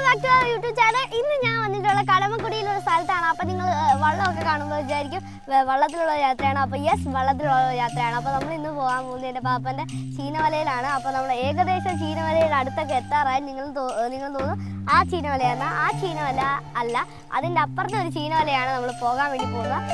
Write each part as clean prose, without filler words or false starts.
Back to YouTube channel. ഇന്ന് ഞാൻ വന്നിട്ടുള്ള കടമക്കുടിയിലുള്ള സ്ഥലത്താണ്. അപ്പോൾ നിങ്ങൾ വള്ളമൊക്കെ കാണുമ്പോൾ വിചാരിക്കും വള്ളത്തിലുള്ള യാത്രയാണ്. അപ്പോൾ യെസ്, വള്ളത്തിലുള്ള യാത്രയാണ്. അപ്പോൾ നമ്മൾ ഇന്ന് പോകാൻ പോകുന്നത് എൻ്റെ പാപ്പൻ്റെ ചീനവലയിലാണ്. അപ്പോൾ നമ്മൾ ഏകദേശം ചീനവലയുടെ അടുത്തൊക്കെ എത്താറായി. നിങ്ങൾ തോന്നും ആ ചീനവലയാണ്. ആ ചീനവല അല്ല, അതിൻ്റെ അപ്പുറത്തെ ഒരു ചീനവലയാണ് നമ്മൾ പോകാൻ വേണ്ടി പോകുന്നത്.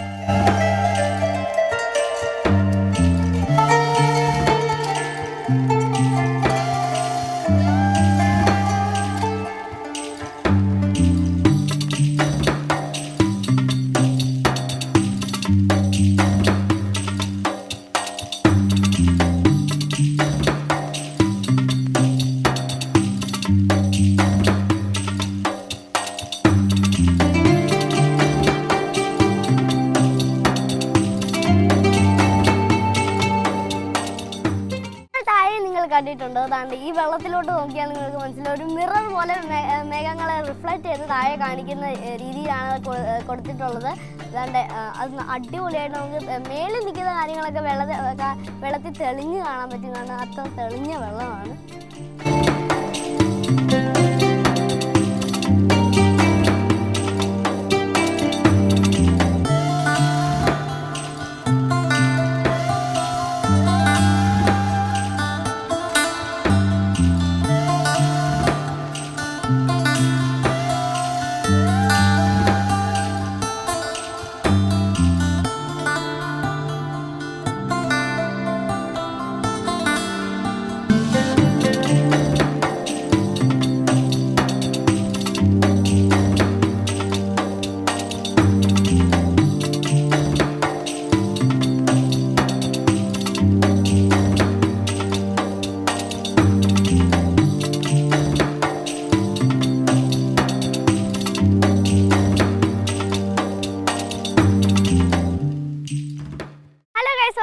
കണ്ടിട്ടുണ്ടോ? അതാണ്ട് ഈ വെള്ളത്തിലോട്ട് നോക്കിയാൽ നിങ്ങൾക്ക് മനസ്സിലാവും, ഒരു മിറർ പോലെ മേഘങ്ങളെ റിഫ്ലക്റ്റ് ചെയ്ത് താഴെ കാണിക്കുന്ന രീതിയിലാണ് കൊടുത്തിട്ടുള്ളത്. അതാണ്ട് അത് അടിപൊളിയായിട്ട് നമുക്ക് മേളിൽ നിൽക്കുന്ന കാര്യങ്ങളൊക്കെ വെള്ളത്തിൽ തെളിഞ്ഞ് കാണാൻ പറ്റും. കാരണം അത്ര തെളിഞ്ഞ വെള്ളമാണ്.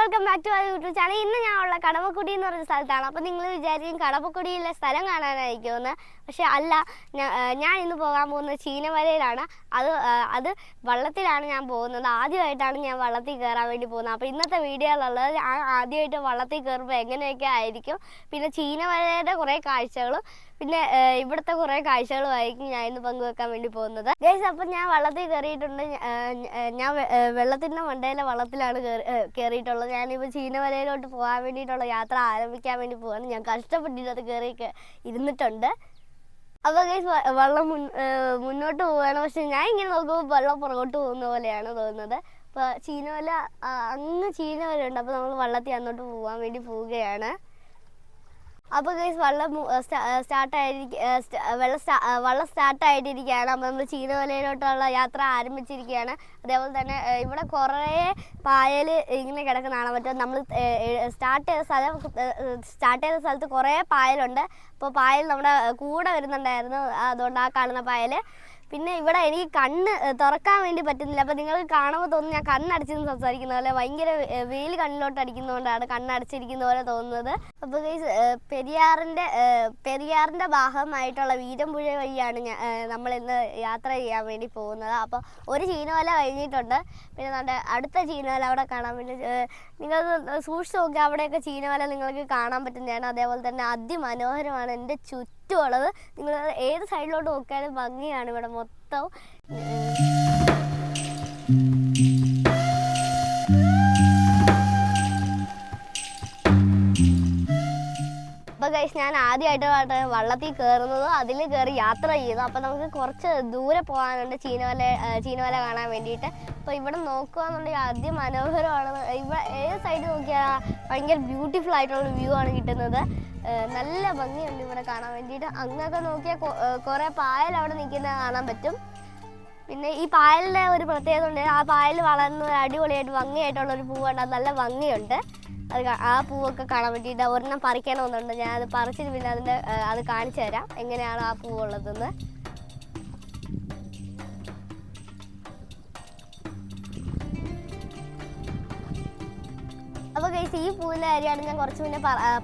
Welcome back to YouTube channel. ഇന്ന് ഞാൻ ഉള്ള കടമക്കുടി എന്ന് പറയുന്ന സ്ഥലത്താണ്. അപ്പോൾ നിങ്ങൾ വിചാരിക്കും കടമക്കുടിയിലെ സ്ഥലം കാണാനായിരിക്കുമെന്ന്. പക്ഷെ അല്ല, ഞാൻ ഇന്ന് പോകാൻ പോകുന്നത് ചീനവലയിലാണ്. അത് വള്ളത്തിലാണ് ഞാൻ പോകുന്നത്. ആദ്യമായിട്ടാണ് ഞാൻ വള്ളത്തിൽ കയറാൻ വേണ്ടി പോകുന്നത്. അപ്പോൾ ഇന്നത്തെ വീഡിയോയിലുള്ളത് ഞാൻ ആദ്യമായിട്ട് വള്ളത്തിൽ കയറുമ്പോൾ എങ്ങനെയൊക്കെ ആയിരിക്കും, പിന്നെ ചീനവലയുടെ കുറേ കാഴ്ചകളും പിന്നെ ഇവിടുത്തെ കുറേ കാഴ്ചകളുമായിരിക്കും ഞാൻ ഇന്ന് പങ്കുവെക്കാൻ വേണ്ടി പോകുന്നത്. ഗൈസ്, അപ്പം ഞാൻ വള്ളത്തിൽ കയറിയിട്ടുണ്ട്. ഞാൻ വെള്ളത്തിൻ്റെ മണ്ടയിലെ വള്ളത്തിലാണ് കയറിയിട്ടുള്ളത്. ഞാനിപ്പോൾ ചീനവലയിലോട്ട് പോകാൻ വേണ്ടിയിട്ടുള്ള യാത്ര ആരംഭിക്കാൻ വേണ്ടി പോവാണ്. ഞാൻ കഷ്ടപ്പെട്ടിട്ട് അത് കയറി ഇരുന്നിട്ടുണ്ട്. അപ്പോൾ ഗൈസ്, വെള്ളം മുന്നോട്ട് പോവുകയാണ്. പക്ഷെ ഞാൻ ഇങ്ങനെ നോക്കുമ്പോൾ വെള്ളം പുറകോട്ട് പോകുന്ന പോലെയാണ് തോന്നുന്നത്. അപ്പോൾ ചീനവല അങ്ങ് ചീനവല ഉണ്ട്. അപ്പോൾ നമ്മൾ വള്ളത്തിൽ അങ്ങോട്ട് പോകാൻ വേണ്ടി പോവുകയാണ്. അപ്പോൾ ഗൈസ്, വള്ളം സ്റ്റാർട്ടായിട്ടിരിക്കുകയാണ്. അപ്പോൾ നമ്മൾ ചീനവലയിലോട്ടുള്ള യാത്ര ആരംഭിച്ചിരിക്കുകയാണ്. അതേപോലെ തന്നെ ഇവിടെ കുറേ പായൽ ഇങ്ങനെ കിടക്കുന്ന കാണാൻ പറ്റും. നമ്മൾ സ്റ്റാർട്ട് ചെയ്ത സ്ഥലത്ത് കുറേ പായലുണ്ട്. അപ്പോൾ പായൽ നമ്മുടെ കൂടെ വരുന്നുണ്ടായിരുന്നു. അതുകൊണ്ട് ആ കാണുന്ന പായൽ. പിന്നെ ഇവിടെ എനിക്ക് കണ്ണ് തുറക്കാൻ വേണ്ടി പറ്റുന്നില്ല. അപ്പോൾ നിങ്ങൾക്ക് കാണുമ്പോൾ തോന്നുന്നു ഞാൻ കണ്ണടച്ചിരുന്ന് സംസാരിക്കുന്ന പോലെ. ഭയങ്കര വെയിൽ കണ്ണിലോട്ട് അടിക്കുന്നതുകൊണ്ടാണ് കണ്ണടച്ചിരിക്കുന്ന പോലെ തോന്നുന്നത്. അപ്പോൾ ഗൈസ്, പെരിയാറിൻ്റെ ഭാഗമായിട്ടുള്ള വീരമ്പുഴ വഴിയാണ് നമ്മൾ ഇന്ന് യാത്ര ചെയ്യാൻ വേണ്ടി പോകുന്നത്. അപ്പോൾ ഒരു ചീനവല കഴിഞ്ഞിട്ടുണ്ട്. പിന്നെ നമ്മുടെ അടുത്ത ചീനവല അവിടെ കാണാൻ വേണ്ടി നിങ്ങൾ സൂക്ഷിച്ച് നോക്കി. അവിടെയൊക്കെ ചീനവല നിങ്ങൾക്ക് കാണാൻ പറ്റുന്നതാണ്. അതേപോലെ തന്നെ അതിമനോഹരമാണ് എൻ്റെ ചുറ്റുമുള്ളത്. നിങ്ങൾ ഏത് സൈഡിലോട്ട് നോക്കിയാലും ഭംഗിയാണ് ഇവിടെ മൊത്തം. അപ്പോൾ ഗൈസ്, ഞാൻ ആദ്യമായിട്ട് വള്ളത്തിൽ കയറുന്നത്, അതിൽ കയറി യാത്ര ചെയ്യുന്നു. അപ്പോൾ നമുക്ക് കുറച്ച് ദൂരെ പോകാനുണ്ട് ചീനവല കാണാൻ വേണ്ടിയിട്ട്. അപ്പോൾ ഇവിടെ നോക്കുകയെന്നുണ്ടെങ്കിൽ അതിമനോഹരമാണ്. ഇവിടെ ഏത് സൈഡ് നോക്കിയാൽ ഭയങ്കര ബ്യൂട്ടിഫുൾ ആയിട്ടുള്ള വ്യൂ ആണ് കിട്ടുന്നത്. നല്ല ഭംഗിയുണ്ട് ഇവിടെ കാണാൻ വേണ്ടിയിട്ട്. അങ്ങനെയൊക്കെ നോക്കിയാൽ കുറേ പായൽ അവിടെ നിൽക്കുന്നത് കാണാൻ പറ്റും. പിന്നെ ഈ പായലിൻ്റെ ഒരു പ്രത്യേകത ഉണ്ട്. ആ പായൽ വളർന്ന് അടിപൊളിയായിട്ട് ഭംഗിയായിട്ടുള്ളൊരു പൂവുണ്ട്. അത് നല്ല ഭംഗിയുണ്ട്. ആ പൂവൊക്കെ കാണാൻ വേണ്ടിയിട്ട് ഒരെണ്ണം പറിക്കണമെന്നുണ്ട്. ഞാനത് പറിച്ചിട്ട് പിന്നെ അത് കാണിച്ചു തരാം എങ്ങനെയാണ് ആ പൂവുള്ളതെന്ന്. അപ്പോൾ ഗൈസ്, ഈ പൂവിൻ്റെ കാര്യമാണ് ഞാൻ കുറച്ച് മുന്നേ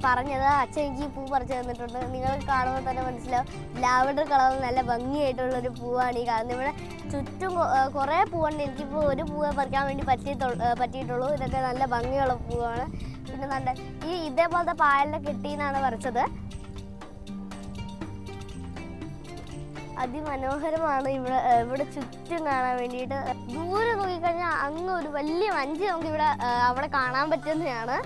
പറഞ്ഞത്. അച്ഛൻ എനിക്ക് ഈ പൂ പറിച്ചു തന്നിട്ടുണ്ട്. നിങ്ങൾ കാണുമ്പോൾ തന്നെ മനസ്സിലാവും, ലാവൻഡർ കളറിൽ നല്ല ഭംഗിയായിട്ടുള്ളൊരു പൂവാണ് ഈ കാണുന്നത്. ഇവിടെ ചുറ്റും കുറേ പൂവുണ്ട്. എനിക്കിപ്പോൾ ഒരു പൂവേ പറിക്കാൻ വേണ്ടി പറ്റിയിട്ടുള്ളൂ. ഇതൊക്കെ നല്ല ഭംഗിയുള്ള പൂവാണ്. പിന്നെ നല്ല ഇതേപോലത്തെ പായലിനെ കെട്ടിന്നാണ് പറിച്ചത്. അതിമനോഹരമാണ് ഇവിടെ ചുറ്റും കാണാൻ വേണ്ടിയിട്ട്. ദൂരെ നോക്കിക്കഴിഞ്ഞാൽ അങ്ങ് ഒരു വലിയ വഞ്ചി നമുക്ക് ഇവിടെ അവിടെ കാണാൻ പറ്റുന്നതാണ്.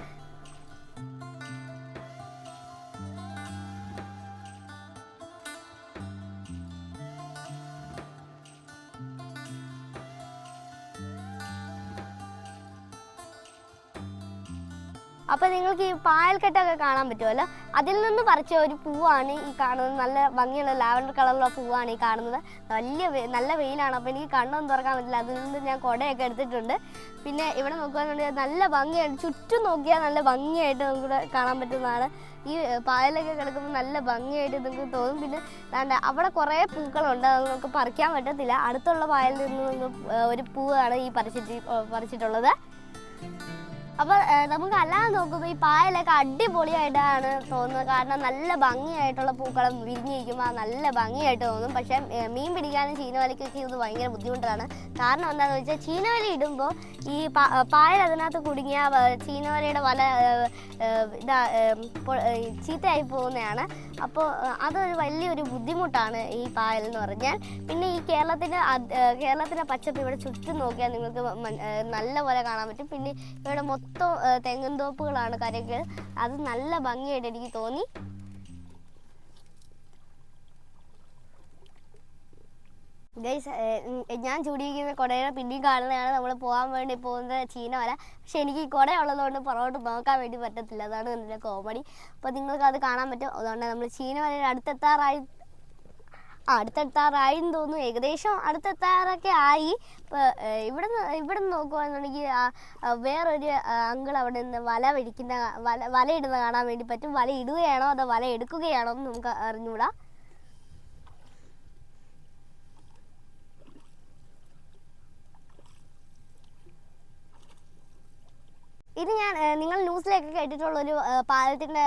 അപ്പോൾ നിങ്ങൾക്ക് ഈ പായൽക്കെട്ടൊക്കെ കാണാൻ പറ്റുമല്ലോ. അതിൽ നിന്ന് പറിച്ച ഒരു പൂവാണ് ഈ കാണുന്നത്. നല്ല ഭംഗിയുള്ള ലാവൻഡർ കളറുള്ള പൂവാണ് ഈ കാണുന്നത്. നല്ല വെയിലാണ്, അപ്പോൾ എനിക്ക് കണ്ണൊന്നും തുറക്കാൻ പറ്റില്ല. അതിൽ നിന്ന് ഞാൻ കുടയൊക്കെ എടുത്തിട്ടുണ്ട്. പിന്നെ ഇവിടെ നോക്കുകയാണെന്നുണ്ടെങ്കിൽ നല്ല ഭംഗിയായിട്ട്, ചുറ്റും നോക്കിയാൽ നല്ല ഭംഗിയായിട്ട് നമുക്ക് കാണാൻ പറ്റുന്നതാണ്. ഈ പായലൊക്കെ കിടക്കുമ്പോൾ നല്ല ഭംഗിയായിട്ട് നിങ്ങൾക്ക് തോന്നും. പിന്നെ അവിടെ കുറേ പൂക്കളുണ്ട്, അത് നമുക്ക് പറിക്കാൻ പറ്റത്തില്ല. അടുത്തുള്ള പായലിൽ നിന്ന് ഒരു പൂവാണ് ഈ പറിച്ചിട്ടുള്ളത്. അപ്പോൾ നമുക്ക് അല്ലാതെ നോക്കുമ്പോൾ ഈ പായലൊക്കെ അടിപൊളിയായിട്ടാണ് തോന്നുന്നത്. കാരണം നല്ല ഭംഗിയായിട്ടുള്ള പൂക്കളം വിരിഞ്ഞിരിക്കുമ്പോൾ നല്ല ഭംഗിയായിട്ട് തോന്നും. പക്ഷേ മീൻ പിടിക്കാനും ചീനവലയ്ക്കൊക്കെ ഇത് ഭയങ്കര ബുദ്ധിമുട്ടാണ്. കാരണം എന്താണെന്ന് വെച്ചാൽ ചീനവല ഇടുമ്പോൾ ഈ പായൽ അതിനകത്ത് കുടുങ്ങിയ ചീനവലയുടെ വല ചീത്തയായി പോകുന്നതാണ്. അപ്പോൾ അതൊരു വലിയൊരു ബുദ്ധിമുട്ടാണ് ഈ പായൽ എന്ന് പറഞ്ഞാൽ. പിന്നെ ഈ കേരളത്തിൻ്റെ പച്ചപ്പ് ഇവിടെ ചുറ്റും നോക്കിയാൽ നിങ്ങൾക്ക് നല്ല പോലെ കാണാൻ പറ്റും. പിന്നെ ഇവിടെ മൊത്തം തെങ്ങും തോപ്പുകളാണ് കരയ്ക്ക്. അത് നല്ല ഭംഗിയായിട്ട് എനിക്ക് തോന്നി. ഗൈസ്, ഞാൻ ചൂടിയിരിക്കുന്ന കുടയുടെ പിന്നെയും കാണുന്നതാണ് നമ്മൾ പോകാൻ വേണ്ടി പോകുന്ന ചീനവല. പക്ഷെ എനിക്ക് ഈ കുട ഉള്ളതുകൊണ്ട് പുറകോട്ട് നോക്കാൻ വേണ്ടി പറ്റത്തില്ല. അതാണ് എൻ്റെ കോമഡി. അപ്പോൾ നിങ്ങൾക്ക് അത് കാണാൻ പറ്റും. അതുകൊണ്ട് നമ്മൾ ചീനവലയുടെ അടുത്തെത്താറായി എന്ന് തോന്നുന്നു. ഏകദേശം അടുത്തെത്താറൊക്കെ ആയി. ഇപ്പോൾ ഇവിടെ നിന്ന് നോക്കുകയാണെന്നുണ്ടെങ്കിൽ വേറൊരു അങ്കിൾ അവിടെ നിന്ന് വല ഇടുന്ന കാണാൻ വേണ്ടി പറ്റും. വല ഇടുകയാണോ അതോ വല എടുക്കുകയാണോ എന്ന് നമുക്ക് അറിഞ്ഞുകൂടാ. ഇത് നിങ്ങൾ ന്യൂസിലൊക്കെ കേട്ടിട്ടുള്ളൊരു പാലത്തിൻ്റെ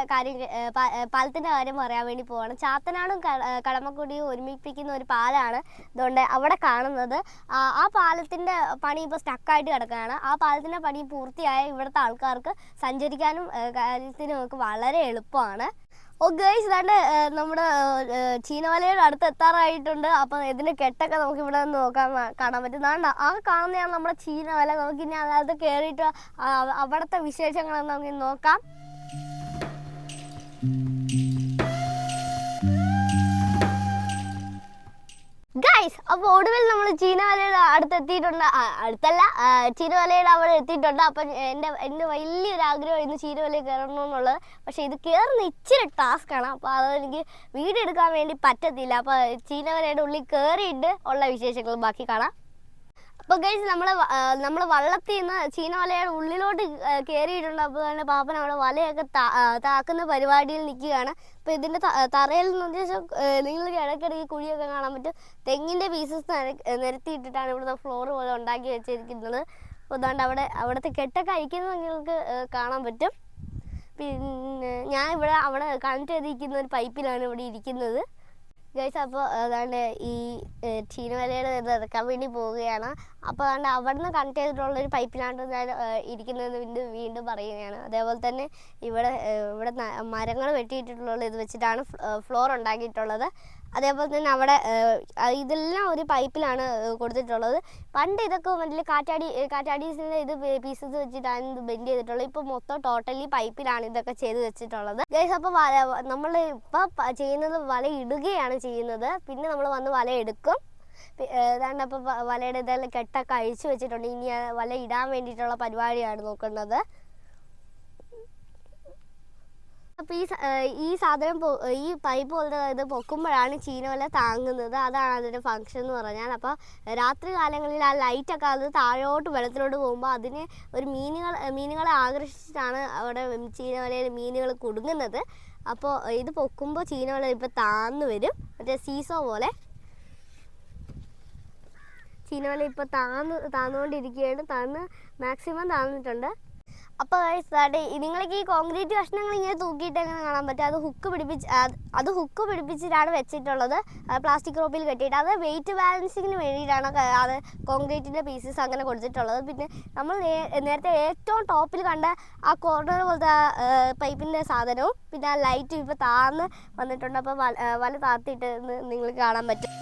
കാര്യം പറയാൻ വേണ്ടി പോവാണ്. ചാത്തനാടും കടമക്കുടിയും ഒരുമിപ്പിക്കുന്ന ഒരു പാലമാണ്. അതുകൊണ്ട് അവിടെ കാണുന്നത് ആ പാലത്തിൻ്റെ പണി ഇപ്പോൾ സ്റ്റക്കായിട്ട് കിടക്കുകയാണ്. ആ പാലത്തിൻ്റെ പണി പൂർത്തിയായ ഇവിടുത്തെ ആൾക്കാർക്ക് സഞ്ചരിക്കാനും കാര്യത്തിനും ഒക്കെ വളരെ എളുപ്പമാണ്. ഗൈസ്, ഇതാണ്ട് നമ്മുടെ ചീനവലയുടെ അടുത്ത് എത്താറായിട്ടുണ്ട്. അപ്പം ഇതിൻ്റെ കെട്ടൊക്കെ നമുക്ക് ഇവിടെ നിന്ന് കാണാൻ പറ്റും. ആ കാണുന്നതാണ് നമ്മുടെ ചീനവല. നമുക്കിനി അതിനകത്ത് കയറിയിട്ട് അവിടുത്തെ വിശേഷങ്ങളൊന്നും നമുക്ക് നോക്കാം. ഗൈസ്, അപ്പോൾ ഒടുവിൽ നമ്മൾ ചീനവലയുടെ ചീനവലയുടെ അവിടെ എത്തിയിട്ടുണ്ട്. അപ്പം എൻ്റെ വലിയൊരു ആഗ്രഹമായിരുന്നു ചീനവലയിൽ കയറണമെന്നുള്ളത്. പക്ഷേ ഇത് കയറുന്ന ഇച്ചിരി ടാസ്ക്കാണ്. അപ്പോൾ അതെനിക്ക് വീഡിയോ എടുക്കാൻ വേണ്ടി പറ്റത്തില്ല. അപ്പോൾ ചീനവലയുടെ ഉള്ളിൽ കയറിയിട്ട് ഉള്ള വിശേഷങ്ങൾ ബാക്കി കാണാം. അപ്പോൾ ഗൈസ്, നമ്മൾ വള്ളത്തിൽ നിന്ന് ചീനവലയുടെ ഉള്ളിലോട്ട് കയറിയിട്ടുണ്ട്. അപ്പോൾ തന്നെ പാപ്പൻ അവിടെ വലയൊക്കെ താക്കുന്ന പരിപാടിയിൽ നിൽക്കുകയാണ്. അപ്പോൾ ഇതിൻ്റെ തറയിൽ നിന്ന് ഉദ്ദേശം നിങ്ങൾക്ക് ഇടയ്ക്കിടയ്ക്ക് കുഴിയൊക്കെ കാണാൻ പറ്റും. തെങ്ങിൻ്റെ പീസസ് നിരത്തിയിട്ടിട്ടാണ് ഇവിടുത്തെ ഫ്ലോർ പോലെ ഉണ്ടാക്കി വെച്ചിരിക്കുന്നത്. അപ്പോൾ അതുകൊണ്ട് അവിടുത്തെ കെട്ടൊക്കെ അയക്കുന്നത് നിങ്ങൾക്ക് കാണാൻ പറ്റും. പിന്നെ ഞാൻ അവിടെ കണക്ട് ചെയ്തിരിക്കുന്ന ഒരു പൈപ്പിലാണ് ഇവിടെ ഇരിക്കുന്നത്. ഗൈസ്, അപ്പോൾ അതാണ്ട് ഈ ചീനവലയുടെ ഇത് ഇറക്കാൻ വേണ്ടി പോവുകയാണ്. അപ്പോൾ അതാണ്ട് അവിടെ നിന്ന് കണക്ട് ചെയ്തിട്ടുള്ളൊരു പൈപ്പിലാണ് ഞാൻ ഇരിക്കുന്നത് വീണ്ടും പറയുകയാണ്. അതേപോലെ തന്നെ ഇവിടെ മരങ്ങൾ വെട്ടിയിട്ടുള്ള ഇത് വെച്ചിട്ടാണ് ഫ്ലോർ ഉണ്ടാക്കിയിട്ടുള്ളത്. അതേപോലെ തന്നെ അവിടെ ഇതെല്ലാം ഒരു പൈപ്പിലാണ് കൊടുത്തിട്ടുള്ളത്. പണ്ട് ഇതൊക്കെ മറ്റേ കാറ്റാടീസിൻ്റെ ഇത് പീസസ് വെച്ചിട്ടാണ് ഇത് ബെൻഡ് ചെയ്തിട്ടുള്ളത്. ഇപ്പോൾ മൊത്തം ടോട്ടലി പൈപ്പിലാണ് ഇതൊക്കെ ചെയ്ത് വെച്ചിട്ടുള്ളത്. ഗൈസ്, അപ്പോൾ നമ്മൾ ഇപ്പോൾ ചെയ്യുന്നത് വല ഇടുകയാണ് ചെയ്യുന്നത്. പിന്നെ നമ്മൾ വന്ന് വല എടുക്കും. ഏതാണ്ട് അപ്പോൾ വലയുടെ ഇതെല്ലാം കെട്ടൊക്കെ അഴിച്ചു വെച്ചിട്ടുണ്ട്. ഇനി വല ഇടാൻ വേണ്ടിയിട്ടുള്ള പരിപാടിയാണ് നോക്കുന്നത്. അപ്പോൾ ഈ സാധനം ഈ പൈപ്പ് പോലത്തെ ഇത് പൊക്കുമ്പോഴാണ് ചീനവല താങ്ങുന്നത്. അതാണ് അതിൻ്റെ ഫങ്ഷൻ എന്ന് പറഞ്ഞാൽ. അപ്പോൾ രാത്രി കാലങ്ങളിൽ ആ ലൈറ്റൊക്കെ അത് താഴോട്ട് വെള്ളത്തിലോട്ട് പോകുമ്പോൾ അതിന് ഒരു മീനുകളെ ആകർഷിച്ചിട്ടാണ് അവിടെ ചീനവലയിൽ മീനുകൾ കുടുങ്ങുന്നത്. അപ്പോൾ ഇത് പൊക്കുമ്പോൾ ചീനവല ഇപ്പോൾ താന്ന് വരും. മറ്റേ സീസോ പോലെ ചീനവല ഇപ്പോൾ താന്നുകൊണ്ടിരിക്കുകയാണ്. മാക്സിമം താന്നിട്ടുണ്ട്. അപ്പോൾ നിങ്ങൾക്ക് ഈ കോൺക്രീറ്റ് കഷ്ണങ്ങൾ ഇങ്ങനെ തൂക്കിയിട്ട് എങ്ങനെ കാണാൻ പറ്റും? അത് ഹുക്ക് പിടിപ്പിച്ചിട്ടാണ് വെച്ചിട്ടുള്ളത്. പ്ലാസ്റ്റിക് റോപ്പിൽ കെട്ടിയിട്ട്. അത് വെയിറ്റ് ബാലൻസിങ്ങിന് വേണ്ടിയിട്ടാണ് അത് കോൺക്രീറ്റിൻ്റെ പീസസ് അങ്ങനെ കൊടുത്തിട്ടുള്ളത്. പിന്നെ നമ്മൾ നേരത്തെ ഏറ്റവും ടോപ്പിൽ കണ്ട ആ കോർണർ പോലത്തെ പൈപ്പിൻ്റെ സാധനവും പിന്നെ ആ ലൈറ്റും ഇപ്പോൾ താന്ന് വന്നിട്ടുണ്ട്. അപ്പോൾ വല താത്തിയിട്ട് നിങ്ങൾക്ക് കാണാൻ പറ്റും.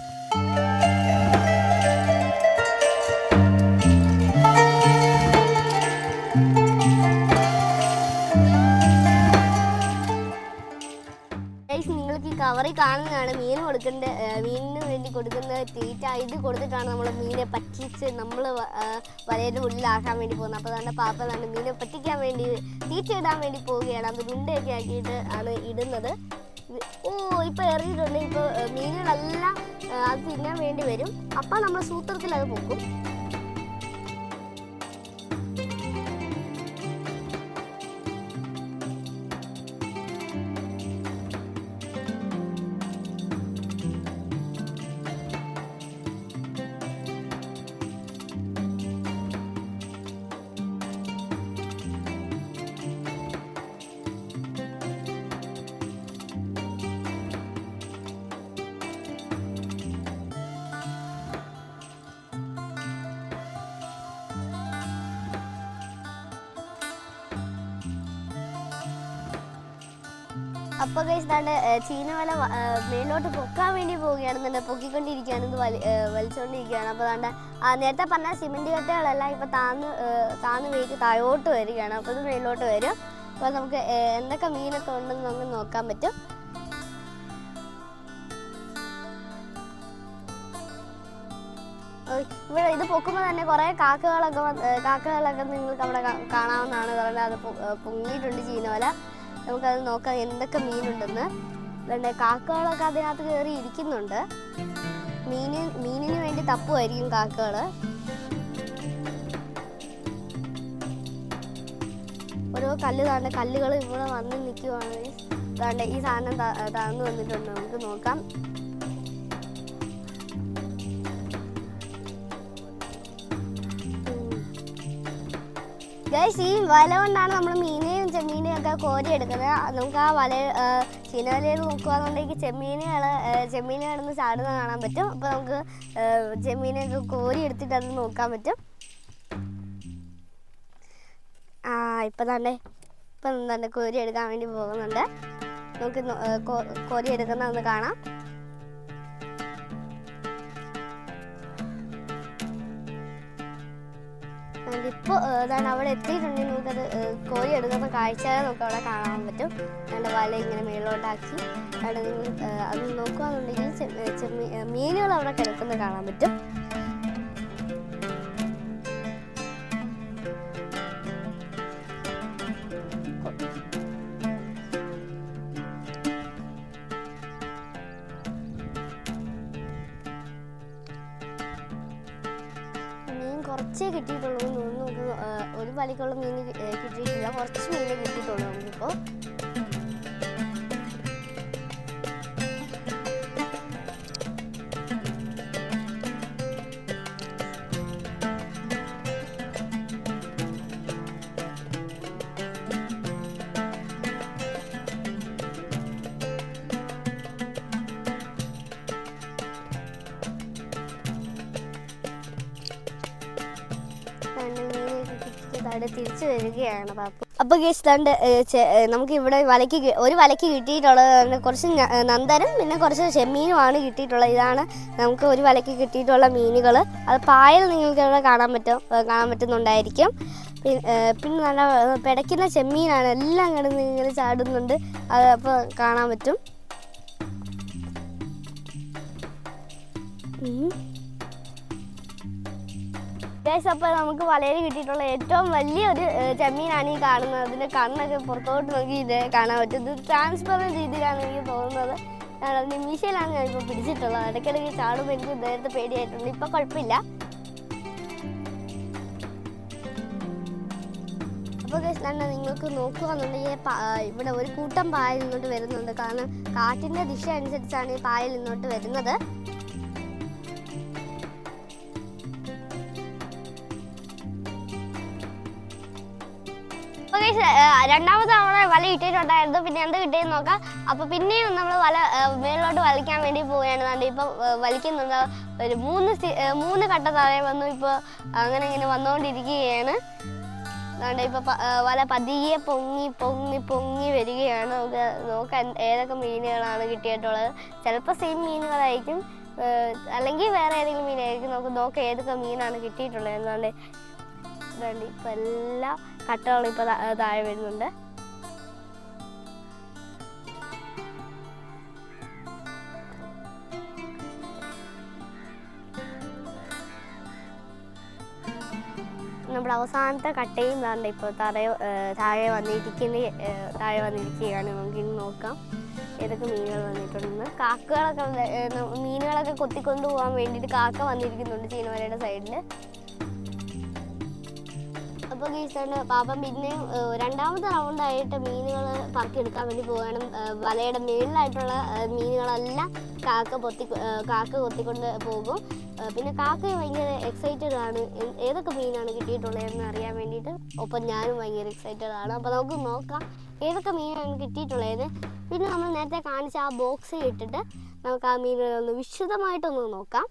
നിങ്ങൾക്ക് ഈ കവറിൽ കാണുന്നതാണ് മീൻ കൊടുക്കേണ്ട മീനിന് വേണ്ടി കൊടുക്കുന്ന തീറ്റ. ഇത് കൊടുത്തിട്ടാണ് നമ്മൾ മീനെ പറ്റിച്ച് നമ്മൾ വലയുടെ ഉള്ളിലാക്കാൻ വേണ്ടി പോകുന്നത്. അപ്പോൾ തന്നെ പാപ്പ തന്നെ മീനെ പറ്റിക്കാൻ വേണ്ടി തീറ്റ ഇടാൻ വേണ്ടി പോവുകയാണ്. അത് ഉണ്ടയൊക്കെ ആക്കിയിട്ട് ആണ് ഇടുന്നത്. ഇപ്പോൾ എറിഞ്ഞിട്ടുണ്ട്. ഇപ്പോൾ മീനുകളെല്ലാം അത് തിന്നാൻ വേണ്ടി വരും. അപ്പം നമ്മൾ സൂത്രത്തിൽ അത് പൊക്കും. അപ്പോൾ ഗൈസ് ദാണ്ട് ചീനവല മേലോട്ട് പൊക്കാൻ വേണ്ടി പോവുകയാണെന്നുണ്ട്. പൊക്കിക്കൊണ്ടിരിക്കുകയാണ്, ഇത് വലിച്ചുകൊണ്ടിരിക്കുകയാണ്. അപ്പോൾ ദാണ്ട് നേരത്തെ പറഞ്ഞ സിമെൻറ്റ് കട്ടകളെല്ലാം ഇപ്പോൾ താന്ന് വെയിറ്റ് താഴോട്ട് വരികയാണ്. അപ്പോൾ ഇത് മേലോട്ട് വരും. അപ്പോൾ നമുക്ക് എന്തൊക്കെ മീനൊക്കെ ഉണ്ടെന്ന് നമുക്ക് നോക്കാൻ പറ്റും. ഇവിടെ ഇത് പൊക്കുമ്പോൾ തന്നെ കുറേ കാക്കകളൊക്കെ നിങ്ങൾക്ക് അവിടെ കാണാവുന്നതാണ്. അതുകൊണ്ട് അത് പൊങ്ങിയിട്ടുണ്ട് ചീനവല. നമുക്കത് നോക്കാം എന്തൊക്കെ മീനുണ്ടെന്ന്. അതുകൊണ്ട് കാക്കകളൊക്കെ അതിനകത്ത് കയറി ഇരിക്കുന്നുണ്ട്. മീനിന് വേണ്ടി തപ്പുമായിരിക്കും കാക്കകൾ. ഓരോ കല്ലുകൾ ഇവിടെ വന്ന് നിൽക്കുവാണ്. അതുകൊണ്ട് ഈ സാധനം താഴ്ന്നു വന്നിട്ടുണ്ട്. നമുക്ക് നോക്കാം. ഈ വല കൊണ്ടാണ് നമ്മൾ മീനെയും ചെമ്മീനെയും ഒക്കെ കോരിയെടുക്കുന്നത്. നമുക്ക് ആ ചീനവലയിൽ നോക്കുകയാണെന്നുണ്ടെങ്കിൽ ചെമ്മീൻ കിടന്ന് ചാടുന്ന കാണാൻ പറ്റും. അപ്പോൾ നമുക്ക് ചെമ്മീനെയൊക്കെ കോരി എടുത്തിട്ട് അത് നോക്കാൻ പറ്റും. ഇപ്പം തന്നെ കോരി എടുക്കാൻ വേണ്ടി പോകുന്നുണ്ട്. നമുക്ക് കോരി എടുക്കുന്ന ഒന്ന് കാണാം. ഇപ്പോൾ അതാണ് അവിടെ എത്തിയിട്ടുണ്ടെങ്കിൽ നമുക്കത് കോരി എടുക്കുന്ന കാഴ്ചകൾ നമുക്ക് അവിടെ കാണാൻ പറ്റും. അതിൻ്റെ വല ഇങ്ങനെ മേളിലോട്ടാക്കി അവിടെ നിങ്ങൾ അത് നോക്കുകയാണെന്നുണ്ടെങ്കിൽ മീനുകൾ അവിടെ കിടക്കുന്നത് കാണാൻ പറ്റും. കുറച്ചേ കിട്ടിയിട്ടുള്ളൂ. നമുക്ക് ഒരു വലയ്ക്കുള്ള മീൻ കിട്ടിയിട്ടില്ല. കുറച്ച് മീനെ കിട്ടിയിട്ടുള്ളൂ നമുക്കിപ്പോൾ. തിരിച്ചു വരികയാണ് പാപ്പു. അപ്പോൾ ഗൈസ് ദാണ്ട് നമുക്ക് ഇവിടെ ഒരു വലയ്ക്ക് കിട്ടിയിട്ടുള്ളത് കുറച്ച് നന്ദനും പിന്നെ കുറച്ച് ചെമ്മീനുമാണ് കിട്ടിയിട്ടുള്ളത്. ഇതാണ് നമുക്ക് ഒരു വലയ്ക്ക് കിട്ടിയിട്ടുള്ള മീനുകൾ. അത് പായൽ നിങ്ങൾക്ക് ഇവിടെ കാണാൻ പറ്റുന്നുണ്ടായിരിക്കും. പിന്നെ നല്ല പിടയ്ക്കുന്ന ചെമ്മീനാണ്. എല്ലാം കിടന്ന് ഇങ്ങനെ ചാടുന്നുണ്ട്. അത് അപ്പോൾ കാണാൻ പറ്റും. അപ്പോൾ നമുക്ക് വലയിൽ കിട്ടിയിട്ടുള്ള ഏറ്റവും വലിയൊരു ചെമ്മീനാണ് ഈ കാണുന്നത്. അതിൻ്റെ കണ്ണൊക്കെ പുറത്തോട്ട് നോക്കി ഇത് കാണാൻ പറ്റും. ഇത് ട്രാൻസ്പെറൻറ്റ് രീതിയിലാണ് എനിക്ക് തോന്നുന്നത്. അതിൻ്റെ മീശയിലാണ് ഞാനിപ്പോൾ പിടിച്ചിട്ടുള്ളത്. ഇടയ്ക്കിടയ്ക്ക് ചാടുമ്പോൾ എനിക്ക് നേരത്തെ പേടിയായിട്ടുണ്ട്. ഇപ്പം കുഴപ്പമില്ല. അപ്പോൾ തന്നെ നിങ്ങൾക്ക് നോക്കുകയെന്നുണ്ടെങ്കിൽ ഇവിടെ ഒരു കൂട്ടം പായൽ ഇങ്ങോട്ട് വരുന്നുണ്ട്. കാരണം കാറ്റിൻ്റെ ദിശ അനുസരിച്ചാണ് ഈ പായൽ ഇങ്ങോട്ട് വരുന്നത്. രണ്ടാമത് നമ്മൾ വല ഇട്ടിട്ടുണ്ടായിരുന്നു. പിന്നെ എന്ത് കിട്ടിയെന്ന് നോക്കാം. അപ്പോൾ പിന്നെയും നമ്മൾ വല മേലോട്ട് വലിക്കാൻ വേണ്ടി പോവുകയാണ്. ഇപ്പോൾ വലിക്കുന്നുണ്ട്. ഒരു മൂന്ന് ഘട്ട താഴെ വന്നു. ഇപ്പോൾ ഇങ്ങനെ വന്നുകൊണ്ടിരിക്കുകയാണ്. അതുകൊണ്ട് ഇപ്പോൾ വല പതിയെ പൊങ്ങി വരികയാണ്. നമുക്ക് നോക്കാം ഏതൊക്കെ മീനുകളാണ് കിട്ടിയിട്ടുള്ളത്. ചിലപ്പോൾ സെയിം മീനുകളായിരിക്കും, അല്ലെങ്കിൽ വേറെ ഏതെങ്കിലും മീനായിരിക്കും. നമുക്ക് നോക്കാം ഏതൊക്കെ മീനാണ് കിട്ടിയിട്ടുള്ളത് എന്നാണ്ട്. ഇതുണ്ട് ഇപ്പം എല്ലാ കട്ടകളും ഇപ്പോൾ താഴെ വരുന്നുണ്ട്. നമ്മുടെ അവസാനത്തെ കട്ടയും താണ്ട് ഇപ്പോൾ താഴെ വന്നിരിക്കുകയാണ്. നമുക്കിനി നോക്കാം ഏതൊക്കെ മീനുകൾ വന്നിട്ടുണ്ടെന്ന്. മീനുകളൊക്കെ കൊത്തിക്കൊണ്ടു പോകാൻ വേണ്ടിയിട്ട് കാക്ക വന്നിരിക്കുന്നുണ്ട് ചീനവലയുടെ സൈഡിൽ. അപ്പോൾ ഗീസാണ് പാപ്പൻ പിന്നെയും രണ്ടാമത്തെ റൗണ്ടായിട്ട് മീനുകൾ പറക്കിയെടുക്കാൻ വേണ്ടി പോവുകയാണ്. വലയുടെ മേളിലായിട്ടുള്ള മീനുകളെല്ലാം കാക്ക കൊത്തിക്കൊണ്ട് പോകും. പിന്നെ കാക്ക ഭയങ്കര എക്സൈറ്റഡ് ആണ് ഏതൊക്കെ മീനാണ് കിട്ടിയിട്ടുള്ളതെന്ന് അറിയാൻ വേണ്ടിയിട്ട്. ഒപ്പം ഞാനും ഭയങ്കര എക്സൈറ്റഡ് ആണ്. അപ്പോൾ നമുക്ക് നോക്കാം ഏതൊക്കെ മീനാണ് കിട്ടിയിട്ടുള്ളത്. പിന്നെ നമ്മൾ നേരത്തെ കാണിച്ച ആ ബോക്സിൽ ഇട്ടിട്ട് നമുക്ക് ആ മീനുകളൊന്ന് വിശദമായിട്ടൊന്ന് നോക്കാം.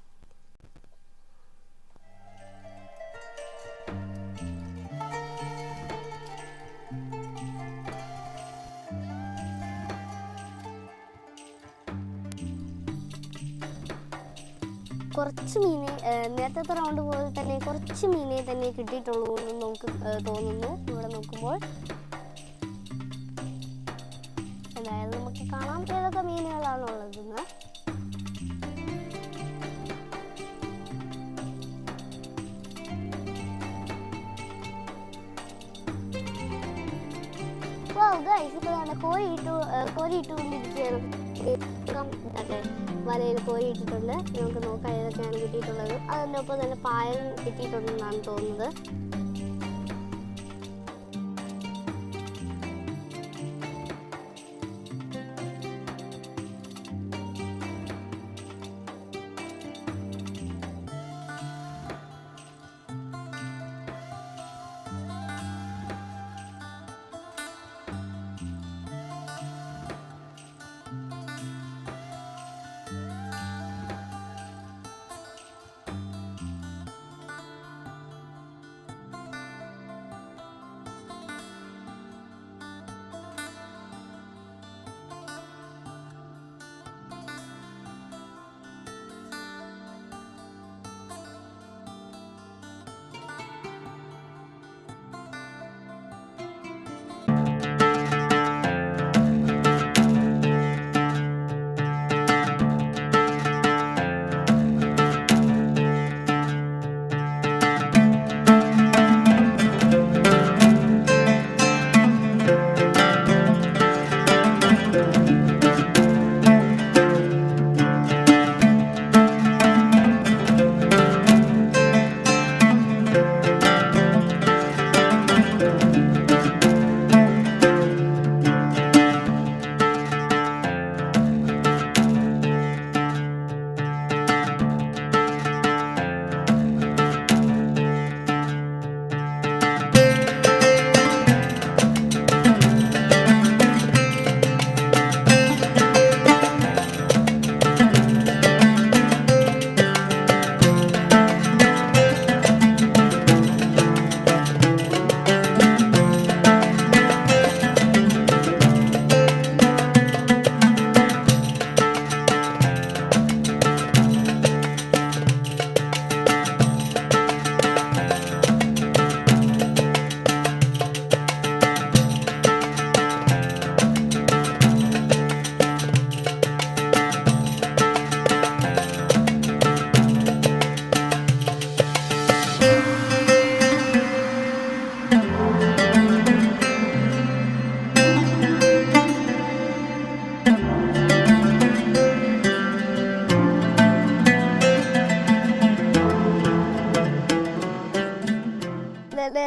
കുറച്ച് മീനെ നേരത്തെ റൗണ്ട് പോലെ തന്നെ കുറച്ച് മീനെ തന്നെ കിട്ടിയിട്ടുള്ളൂ എന്ന് നമുക്ക് തോന്നുന്നു. ഇവിടെ നോക്കുമ്പോൾ എന്തായാലും നമുക്ക് കാണാം ഏതൊക്കെ മീനുകളാണുള്ളതെന്ന്. കോരിയിട്ടുകൊണ്ടിരിക്കുകയാണ്. വലയിൽ കോരിയിട്ടിട്ടുണ്ട്. നമുക്ക് നോക്കാം ഏതൊക്കെയാണ് കിട്ടിയിട്ടുള്ളത്. അതിൻ്റെ ഒപ്പം തന്നെ പായൽ കിട്ടിയിട്ടുണ്ടെന്നാണ് തോന്നുന്നത്.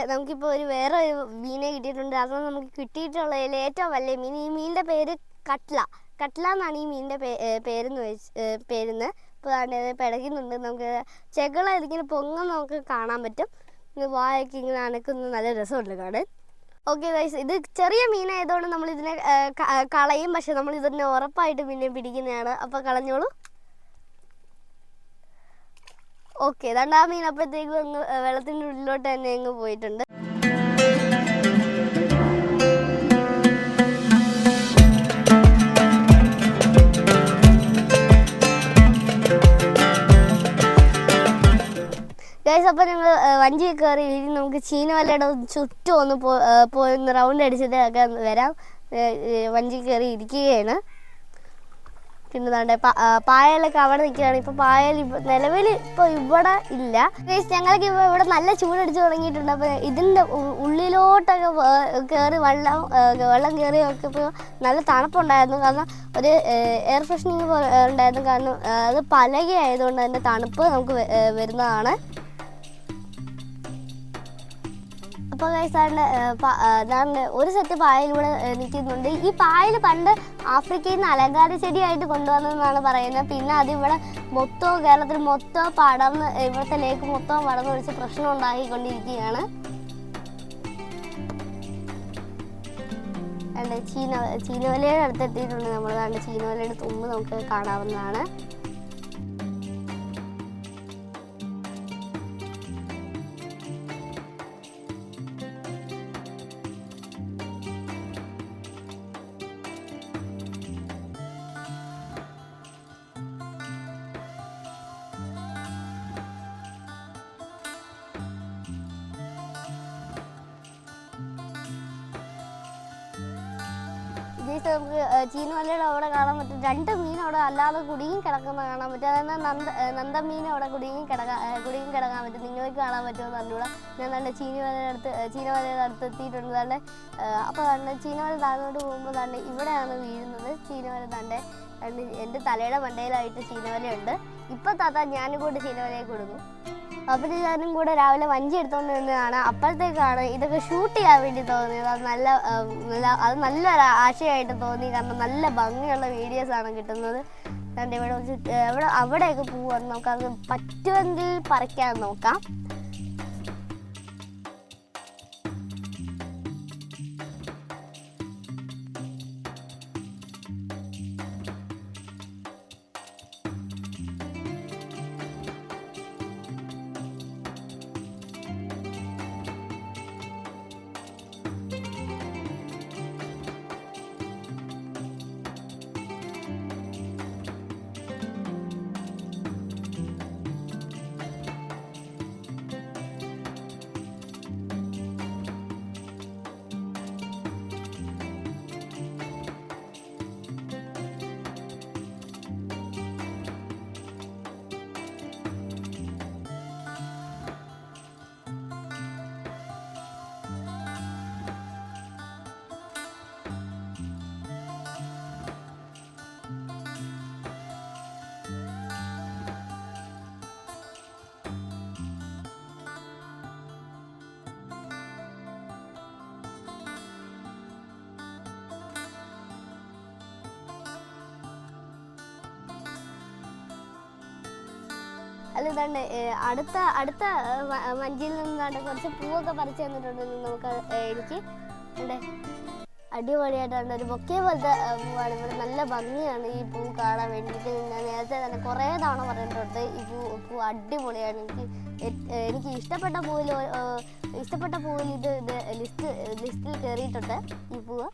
നമുക്കിപ്പോൾ വേറെ ഒരു മീനെ കിട്ടിയിട്ടുണ്ട്. അത് നമുക്ക് കിട്ടിയിട്ടുള്ളതിൽ ഏറ്റവും വലിയ മീൻ. ഈ മീനിൻ്റെ പേര് കട്ട്ല എന്നാണ് ഈ മീനിൻ്റെ പേരെന്ന്. ഇപ്പോൾ പിടയ്ക്കുന്നുണ്ട്. നമുക്ക് ചെകള ഇതിങ്ങനെ പൊങ്ങം നമുക്ക് കാണാൻ പറ്റും. വായൊക്കെ ഇങ്ങനെ അനക്കുന്ന നല്ല രസമുണ്ട് കാണാൻ. ഓക്കെ ഗൈസ്, ഇത് ചെറിയ മീനായതുകൊണ്ട് നമ്മളിതിനെ കളയും. പക്ഷെ നമ്മളിതിനെ ഉറപ്പായിട്ട് പിന്നെ പിടിക്കുന്നതാണ്. അപ്പോൾ കളഞ്ഞോളൂ. ഓക്കെ, അതുകൊണ്ട് ആ മീൻ അപ്പോഴത്തേക്കും അങ്ങ് വെള്ളത്തിൻ്റെ ഉള്ളിലോട്ട് തന്നെ അങ്ങ് പോയിട്ടുണ്ട്. ഗൈസ്, അപ്പോൾ ഞങ്ങൾ വഞ്ചി കയറി ഇനി നമുക്ക് ചീനവലയുടെ ചുറ്റും ഒന്ന് പോയി റൗണ്ട് അടിച്ചിട്ട് ഒക്കെ വരാം. വഞ്ചി കയറി ഇരിക്കുകയാണ്. പിന്നെ താണ്ടെ പായലൊക്കെ അവിടെ നിൽക്കുകയാണ്. ഇപ്പോൾ പായൽ നിലവിൽ ഇപ്പോൾ ഇവിടെ ഇല്ല. ഗൈസ്, ഞങ്ങൾക്ക് ഇപ്പോൾ ഇവിടെ നല്ല ചൂടടിച്ച് തുടങ്ങിയിട്ടുണ്ട്. അപ്പോൾ ഇതിൻ്റെ ഉള്ളിലോട്ടൊക്കെ കയറി വെള്ളം കയറിയൊക്കെ ഇപ്പോൾ നല്ല തണുപ്പുണ്ടായിരുന്നു. കാരണം ഒരു എയർ ഫ്രഷനിങ് പോലെ ഉണ്ടായിരുന്നു. കാരണം അത് പലകയായതുകൊണ്ട് അതിൻ്റെ തണുപ്പ് നമുക്ക് വരുന്നതാണ്. അപ്പോൾ സാറിൻ്റെ ഒരു സെറ്റ് പായലിവിടെ നിൽക്കുന്നുണ്ട്. ഈ പായൽ പണ്ട് ആഫ്രിക്കയിൽ നിന്ന് അലങ്കാര ചെടിയായിട്ട് കൊണ്ടുവന്നതെന്നാണ് പറയുന്നത്. പിന്നെ അതിവിടെ മൊത്തവും കേരളത്തിൽ മൊത്തം പടർന്ന് ഇവിടുത്തെ ലേക്ക് മൊത്തം പടർന്ന് ഒഴിച്ച് പ്രശ്നം ഉണ്ടാക്കിക്കൊണ്ടിരിക്കുകയാണ്. ചീനവലയുടെ അടുത്തെത്തിയിട്ടുണ്ട് നമ്മൾ. ചീനവലയുടെ തുമ്പ് നമുക്ക് കാണാവുന്നതാണ്. നമുക്ക് ചീനവലയുടെ അവിടെ കാണാൻ പറ്റും. 2 മീൻ അവിടെ അല്ലാതെ കുടുങ്ങി കിടക്കുന്ന കാണാൻ പറ്റും. അതായത് നന്ദമീൻ അവിടെ കുടുങ്ങി കിടക്കാൻ പറ്റും. നിങ്ങൾക്ക് കാണാൻ പറ്റുമെന്ന് അറിഞ്ഞൂടാ. ഞാൻ ചീനവലയുടെ അടുത്ത് എത്തിയിട്ടുണ്ട്. അപ്പോൾ ചീനവല താഴോട്ട് പോകുമ്പോൾ ഇവിടെയാണ് വീഴുന്നത്. ചീനവല എൻ്റെ തലയുടെ മണ്ടയിലായിട്ട് ചീനവലയുണ്ട്. ഇപ്പം താത്ത ഞാനും കൂടി ചീനവലയെ കൊടുക്കും. അപ്പോൾ ഞാനും കൂടെ രാവിലെ വഞ്ചി എടുത്തുകൊണ്ട് നിന്നതാണ്. അപ്പോഴത്തേക്കാണ് ഇതൊക്കെ ഷൂട്ട് ചെയ്യാൻ വേണ്ടി തോന്നിയത്. അത് നല്ലൊരു ആശയമായിട്ട് തോന്നി. കാരണം നല്ല ഭംഗിയുള്ള വീഡിയോസാണ് കിട്ടുന്നത്. ഇവിടെ അവിടെയൊക്കെ പോവാണ്. നമുക്കത് പറ്റുമെങ്കിൽ പറിക്കാൻ നോക്കാം. അല്ല അടുത്ത വഞ്ചിയിൽ നിന്ന് കുറച്ച് പൂവൊക്കെ പറിച്ചു തന്നിട്ടുണ്ട്. നമുക്ക് എനിക്ക് അടിപൊളിയായിട്ടുണ്ട്. ഒരു ബൊക്കെ പോലത്തെ പൂവാണ്. ഇവിടെ നല്ല ഭംഗിയാണ് ഈ പൂ കാണാൻ വേണ്ടിയിട്ട്. ഞാൻ നേരത്തെ തന്നെ കുറേ തവണ പറഞ്ഞിട്ടുണ്ട് ഈ പൂ അടിപൊളിയാണ്. എനിക്ക് ഇഷ്ടപ്പെട്ട പൂവിൽ ഇത് ലിസ്റ്റിൽ കയറിയിട്ടുണ്ട് ഈ പൂവ്.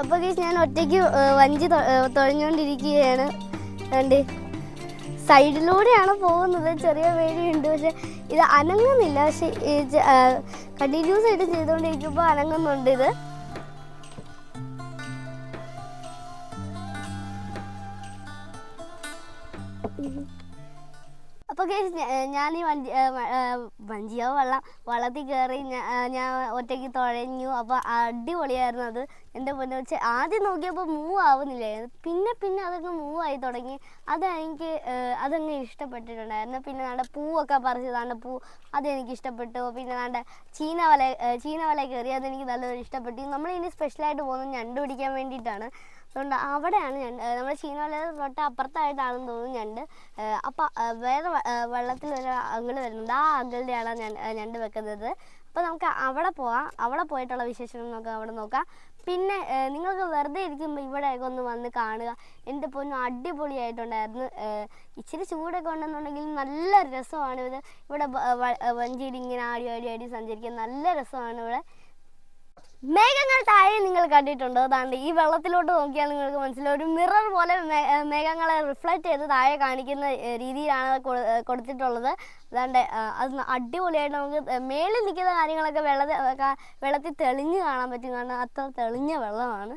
അപ്പോൾ ഞാൻ ഒറ്റയ്ക്ക് വഞ്ചി തുഴഞ്ഞുകൊണ്ടിരിക്കുകയാണ്. സൈഡിലൂടെയാണ് പോകുന്നത്. ചെറിയ പേടിയുണ്ട്, പക്ഷെ ഇത് അനങ്ങുന്നില്ല. പക്ഷെ കണ്ടിന്യൂസ് ആയിട്ട് ചെയ്തുകൊണ്ടിരിക്കുമ്പോൾ അനങ്ങുന്നുണ്ട് ഇത്. അപ്പോൾ ഞാൻ ഈ വള്ളത്തിൽ കയറി ഞാൻ ഒറ്റയ്ക്ക് തുഴഞ്ഞു. അപ്പോൾ അടിപൊളിയായിരുന്നു അത്. എൻ്റെ പൊന്നെ വെച്ച് ആദ്യം നോക്കിയപ്പോൾ മൂവ് ആവുന്നില്ലായിരുന്നു. പിന്നെ അതങ്ങ് മൂവായി തുടങ്ങി. അതങ്ങ് ഇഷ്ടപ്പെട്ടിട്ടുണ്ടായിരുന്നു. പിന്നെ പൂവൊക്കെ പറിച്ച് പൂ അതെനിക്ക് ഇഷ്ടപ്പെട്ടു. പിന്നെ ചീനവല കയറി അതെനിക്ക് നല്ലൊരു ഇഷ്ടപ്പെട്ടു. നമ്മളിനി സ്പെഷ്യലായിട്ട് പോകുന്നത് ഞണ്ട് പിടിക്കാൻ വേണ്ടിയിട്ടാണ്. അതുകൊണ്ട് അവിടെയാണ് ഞണ്ട്. നമ്മുടെ ചീനവലയുടെ തൊട്ട് അപ്പുറത്തായിട്ടാണെന്ന് തോന്നുന്നു ഞണ്ട്. അപ്പം വേറെ വെള്ളത്തിൽ ഒരു അങ്കിൾ വരുന്നുണ്ട്. ആ അങ്കിളുടെയാണ് ഞണ്ട് വെക്കുന്നത്. അപ്പോൾ നമുക്ക് അവിടെ പോവാം. അവിടെ പോയിട്ടുള്ള വിശേഷങ്ങൾ നമുക്ക് അവിടെ നോക്കാം. പിന്നെ നിങ്ങൾക്ക് വെറുതെ ഇരിക്കുമ്പോൾ ഇവിടെയൊക്കെ ഒന്ന് വന്ന് കാണുക. എൻ്റെ പൊന്നും അടിപൊളിയായിട്ടുണ്ടായിരുന്നു. ഇച്ചിരി ചൂടൊക്കെ ഉണ്ടെന്നുണ്ടെങ്കിൽ നല്ല രസമാണ് ഇത്. ഇവിടെ വഞ്ചിയിൽ ഇങ്ങനെ ആടി സഞ്ചരിക്കാൻ നല്ല രസമാണ് ഇവിടെ. മേഘങ്ങൾ താഴെ നിങ്ങൾ കണ്ടിട്ടുണ്ടോ? അതാണ്ട് ഈ വെള്ളത്തിലോട്ട് നോക്കിയാൽ നിങ്ങൾക്ക് മനസ്സിലാവും. ഒരു മിറർ പോലെ മേഘങ്ങളെ റിഫ്ലക്റ്റ് ചെയ്ത് താഴെ കാണിക്കുന്ന രീതിയിലാണ് കൊടുത്തിട്ടുള്ളത്. അതാണ്ട് അത് അടിപൊളിയായിട്ട് നമുക്ക് മേളിൽ നിൽക്കുന്ന കാര്യങ്ങളൊക്കെ വെള്ളത്തിൽ തെളിഞ്ഞ് കാണാൻ പറ്റും. കാരണം അത്ര തെളിഞ്ഞ വെള്ളമാണ്.